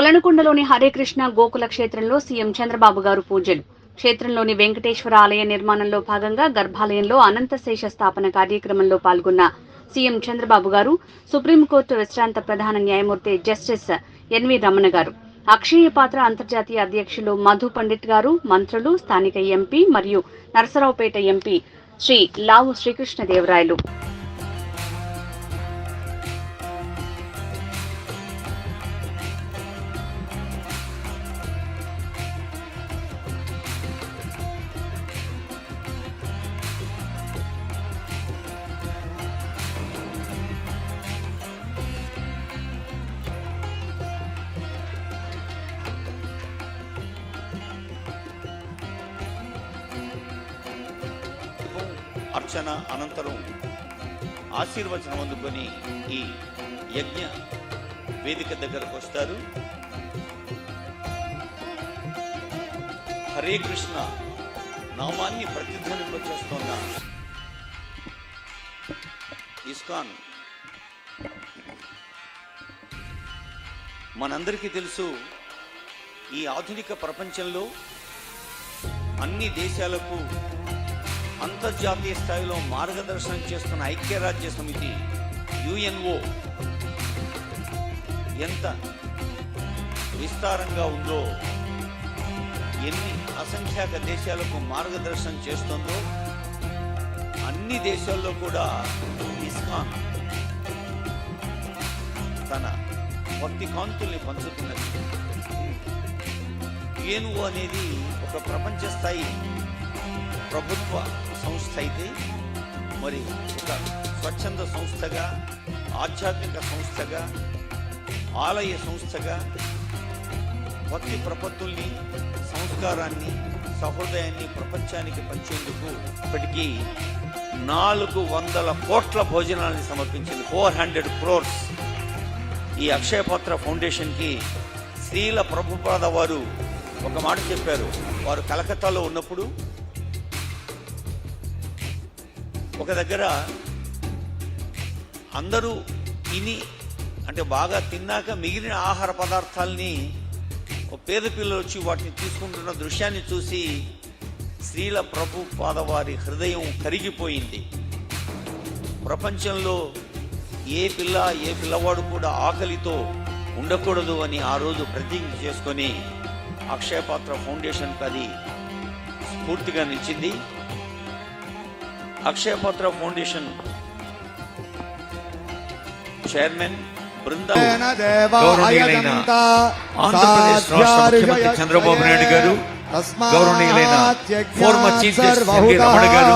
కొలనుకొండలోని హరేకృష్ణ గోకుల క్షేత్రంలో సీఎం చంద్రబాబు గారు పూజలు. క్షేత్రంలోని వెంకటేశ్వర ఆలయ నిర్మాణంలో భాగంగా గర్భాలయంలో అనంతశేష స్థాపన కార్యక్రమంలో పాల్గొన్న సీఎం చంద్రబాబు గారు, సుప్రీంకోర్టు విశ్రాంత ప్రధాన న్యాయమూర్తి జస్టిస్ ఎన్వి రమణ గారు, అక్షయ పాత్ర అంతర్జాతీయ అధ్యక్షులు మధు పండిట్ గారు, మంత్రులు, స్థానిక ఎంపీ మరియు నరసరావుపేట ఎంపీ శ్రీ లావు శ్రీకృష్ణదేవరాయలు. అర్చన అనంతరం ఆశీర్వచనం అందుకొని ఈ యజ్ఞ వేదిక దగ్గరకు వస్తారు. హరే కృష్ణ నామాన్ని ప్రతిధ్వనింపచేస్తున్న ఇస్కాన్ మనందరికీ తెలుసు, ఈ ఆధునిక ప్రపంచంలో అన్ని దేశాలకు అంతర్జాతీయ స్థాయిలో మార్గదర్శనం చేస్తున్న ఐక్యరాజ్య సమితి యుఎన్ఓ ఎంత విస్తారంగా ఉందో, ఎన్ని అసంఖ్యాక దేశాలకు మార్గదర్శనం చేస్తుందో, అన్ని దేశాల్లో కూడా ఇస్కాన్ తన భక్తి కాంతుల్ని పంచుతున్నది. యుఎన్ఓ అనేది ఒక ప్రపంచ స్థాయి ప్రభుత్వ సంస్థ అయితే, మరి ఒక స్వచ్ఛంద సంస్థగా, ఆధ్యాత్మిక సంస్థగా, ఆలయ సంస్థగా భక్తి ప్రపత్తుల్ని, సంస్కారాన్ని, సహృదయాన్ని ప్రపంచానికి పంచేందుకు ఇప్పటికీ 400 కోట్ల భోజనాన్ని సమర్పించింది. 400 crores. ఈ అక్షయపాత్ర ఫౌండేషన్కి శ్రీల ప్రభుపాద వారు ఒక మాట చెప్పారు. వారు కలకత్తాలో ఉన్నప్పుడు ఒక దగ్గర అందరూ అంటే బాగా తిన్నాక మిగిలిన ఆహార పదార్థాలని పేద పిల్లలు వచ్చి వాటిని తీసుకుంటున్న దృశ్యాన్ని చూసి శ్రీల ప్రభుపాద వారి హృదయం కరిగిపోయింది. ప్రపంచంలో ఏ పిల్లవాడు కూడా ఆకలితో ఉండకూడదు అని ఆ రోజు ప్రతిజ్ఞ చేసుకొని అక్షయపాత్ర ఫౌండేషన్కి అది స్ఫూర్తిగా నిలిచింది. అక్షయపాత్ర ఫౌండేషన్ చైర్మన్ బృందా గౌరవనీయులైన ఆంధ్రప్రదేశ్ రాష్ట్ర ముఖ్యమంత్రి చంద్రబాబు నాయుడు గారు, గౌరవనీయులైన ఫోర్మర్ చీఫ్ జస్టిస్ ఎన్వి రమణ గారు,